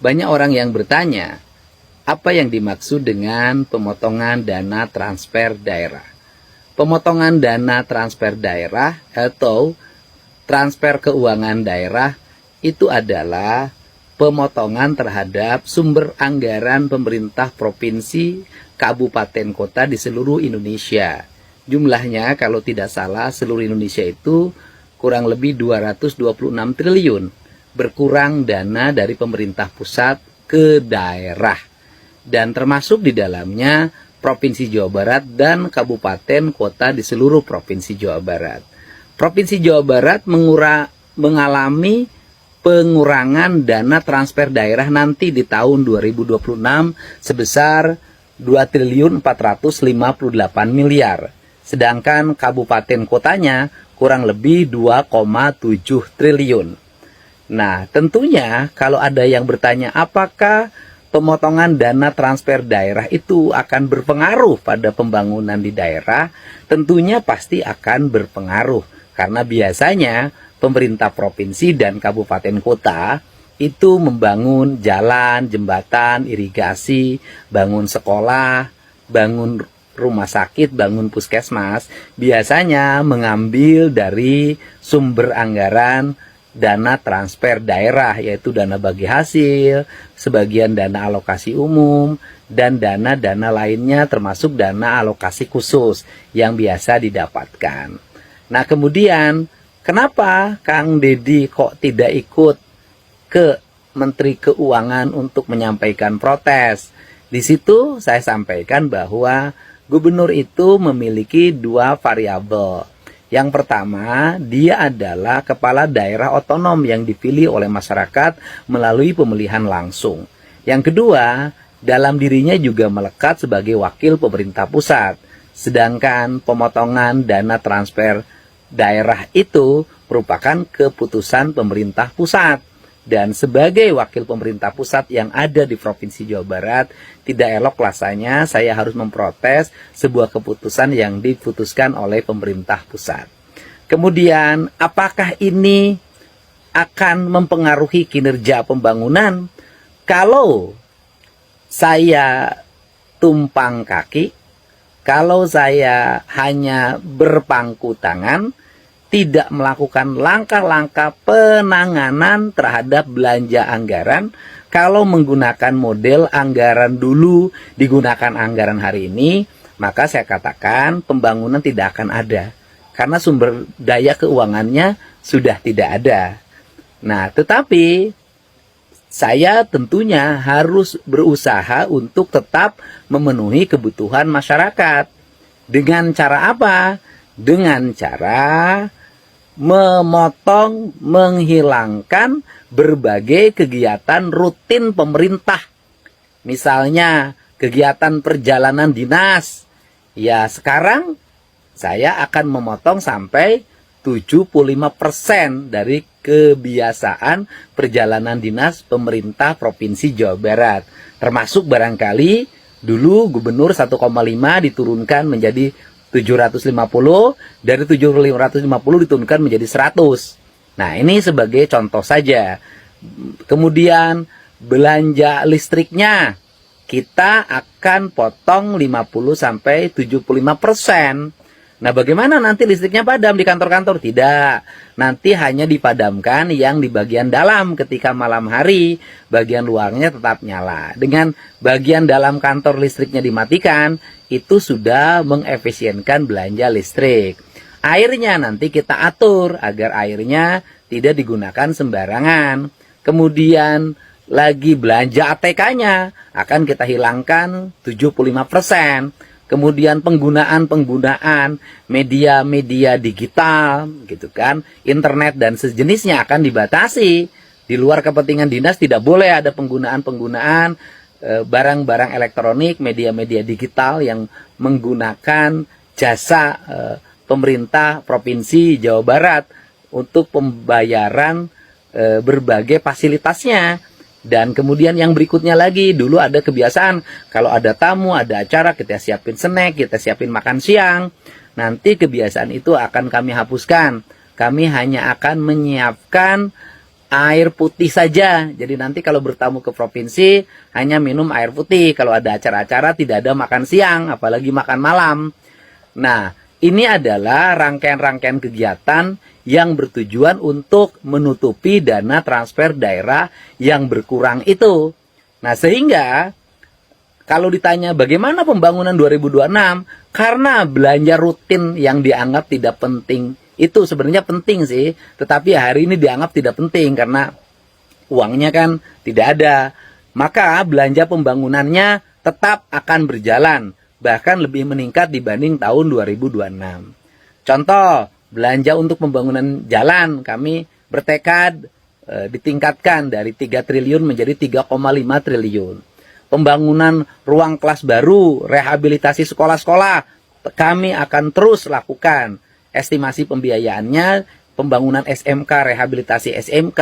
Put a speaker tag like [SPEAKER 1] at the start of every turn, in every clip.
[SPEAKER 1] Banyak orang yang bertanya, apa yang dimaksud dengan pemotongan dana transfer daerah? Pemotongan dana transfer daerah atau transfer keuangan daerah itu adalah pemotongan terhadap sumber anggaran pemerintah provinsi, kabupaten, kota di seluruh Indonesia. Jumlahnya kalau tidak salah seluruh Indonesia itu kurang lebih 226 triliun. Berkurang dana dari pemerintah pusat ke daerah. Dan termasuk di dalamnya Provinsi Jawa Barat dan kabupaten kota di seluruh Provinsi Jawa Barat. Provinsi Jawa Barat mengalami pengurangan dana transfer daerah nanti di tahun 2026 sebesar 2.458 miliar. Sedangkan kabupaten kotanya kurang lebih 2,7 triliun. Nah, tentunya kalau ada yang bertanya apakah pemotongan dana transfer daerah itu akan berpengaruh pada pembangunan di daerah, tentunya pasti akan berpengaruh. Karena biasanya pemerintah provinsi dan kabupaten kota itu membangun jalan, jembatan, irigasi, bangun sekolah, bangun rumah sakit, bangun puskesmas, biasanya mengambil dari sumber anggaran dana transfer daerah, yaitu dana bagi hasil, sebagian dana alokasi umum, dan dana-dana lainnya termasuk dana alokasi khusus yang biasa didapatkan. Nah, kemudian kenapa Kang Deddy kok tidak ikut ke Menteri Keuangan untuk menyampaikan protes? Di situ saya sampaikan bahwa gubernur itu memiliki dua variabel. Yang pertama, dia adalah kepala daerah otonom yang dipilih oleh masyarakat melalui pemilihan langsung. Yang kedua, dalam dirinya juga melekat sebagai wakil pemerintah pusat. Sedangkan pemotongan dana transfer daerah itu merupakan keputusan pemerintah pusat. Dan sebagai wakil pemerintah pusat yang ada di Provinsi Jawa Barat, tidak elok rasanya saya harus memprotes sebuah keputusan yang diputuskan oleh pemerintah pusat. Kemudian, apakah ini akan mempengaruhi kinerja pembangunan? Kalau saya tumpang kaki, kalau saya hanya berpangku tangan, tidak melakukan langkah-langkah penanganan terhadap belanja anggaran, kalau menggunakan model anggaran dulu digunakan anggaran hari ini, maka saya katakan pembangunan tidak akan ada. Karena sumber daya keuangannya sudah tidak ada. Nah, tetapi saya tentunya harus berusaha untuk tetap memenuhi kebutuhan masyarakat. Dengan cara apa? Dengan cara memotong, menghilangkan berbagai kegiatan rutin pemerintah. Misalnya kegiatan perjalanan dinas. Ya, sekarang saya akan memotong sampai 75% dari kebiasaan perjalanan dinas pemerintah Provinsi Jawa Barat. Termasuk barangkali dulu gubernur 1,5 diturunkan menjadi 750, dari 750 diturunkan menjadi 100. Nah, ini sebagai contoh saja. Kemudian belanja listriknya kita akan potong 50-75%. Nah, bagaimana nanti listriknya padam di kantor-kantor? Tidak. Nanti hanya dipadamkan yang di bagian dalam ketika malam hari, bagian luarnya tetap nyala. Dengan bagian dalam kantor listriknya dimatikan, itu sudah mengefisienkan belanja listrik. Airnya nanti kita atur agar airnya tidak digunakan sembarangan. Kemudian lagi belanja ATK-nya akan kita hilangkan 75%. Kemudian penggunaan media-media digital, gitu kan, internet dan sejenisnya akan dibatasi. Di luar kepentingan dinas tidak boleh ada penggunaan barang-barang elektronik, media-media digital yang menggunakan jasa pemerintah Provinsi Jawa Barat untuk pembayaran berbagai fasilitasnya. Dan kemudian yang berikutnya lagi, dulu ada kebiasaan kalau ada tamu, ada acara, kita siapin snack, kita siapin makan siang. Nanti kebiasaan itu akan kami hapuskan. Kami hanya akan menyiapkan air putih saja. Jadi nanti kalau bertamu ke provinsi hanya minum air putih. Kalau ada acara-acara tidak ada makan siang, apalagi makan malam. Nah, ini adalah rangkaian-rangkaian kegiatan yang bertujuan untuk menutupi dana transfer daerah yang berkurang itu. Nah, sehingga kalau ditanya bagaimana pembangunan 2026, karena belanja rutin yang dianggap tidak penting, itu sebenarnya penting sih, tetapi hari ini dianggap tidak penting karena uangnya kan tidak ada. Maka belanja pembangunannya tetap akan berjalan, bahkan lebih meningkat dibanding tahun 2026. Contoh, belanja untuk pembangunan jalan kami bertekad ditingkatkan dari 3 triliun menjadi 3,5 triliun. Pembangunan ruang kelas baru, rehabilitasi sekolah-sekolah, kami akan terus lakukan. Estimasi pembiayaannya, pembangunan SMK, rehabilitasi SMK,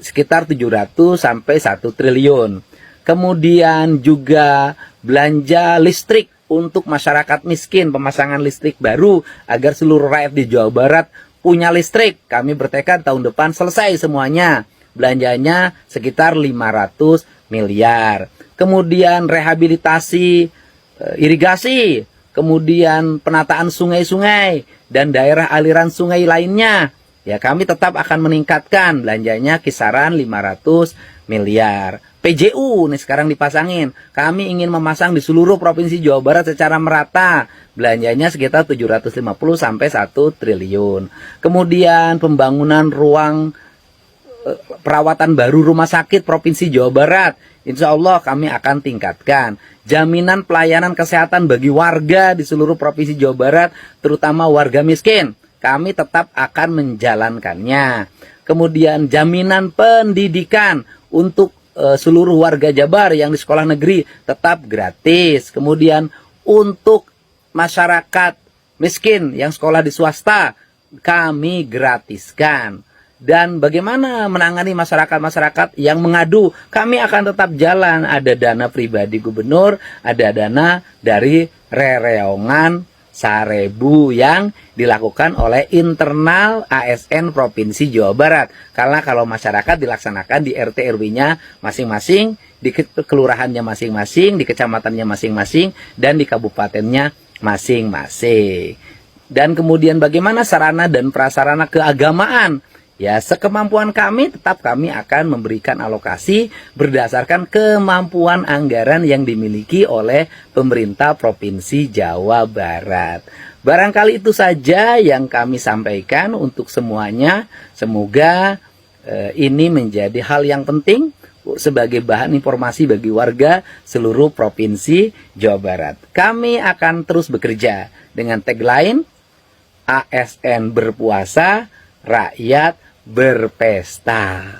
[SPEAKER 1] sekitar 700 sampai 1 triliun. Kemudian juga belanja listrik untuk masyarakat miskin, pemasangan listrik baru agar seluruh rakyat di Jawa Barat punya listrik. Kami bertekad tahun depan selesai semuanya. Belanjanya sekitar 500 miliar. Kemudian rehabilitasi irigasi, kemudian penataan sungai-sungai dan daerah aliran sungai lainnya. Ya, kami tetap akan meningkatkan belanjanya kisaran 500 miliar. PJU nih sekarang dipasangin. Kami ingin memasang di seluruh provinsi Jawa Barat secara merata. Belanjanya sekitar 750 sampai 1 triliun. Kemudian pembangunan ruang perawatan baru rumah sakit Provinsi Jawa Barat. Insya Allah kami akan tingkatkan. Jaminan pelayanan kesehatan bagi warga di seluruh Provinsi Jawa Barat, terutama warga miskin. Kami tetap akan menjalankannya. Kemudian jaminan pendidikan untuk seluruh warga Jabar yang di sekolah negeri tetap gratis. Kemudian untuk masyarakat miskin yang sekolah di swasta kami gratiskan. Dan bagaimana menangani masyarakat-masyarakat yang mengadu, kami akan tetap jalan. Ada dana pribadi gubernur, ada dana dari rereongan Sarebu yang dilakukan oleh internal ASN Provinsi Jawa Barat. Karena kalau masyarakat dilaksanakan di RT RW-nya masing-masing, di kelurahannya masing-masing, di kecamatannya masing-masing, dan di kabupatennya masing-masing. Dan kemudian bagaimana sarana dan prasarana keagamaan? Ya, sekemampuan kami tetap kami akan memberikan alokasi berdasarkan kemampuan anggaran yang dimiliki oleh pemerintah Provinsi Jawa Barat. Barangkali itu saja yang kami sampaikan untuk semuanya. Semoga ini menjadi hal yang penting sebagai bahan informasi bagi warga seluruh Provinsi Jawa Barat. Kami akan terus bekerja dengan tagline ASN berpuasa, rakyat berpesta.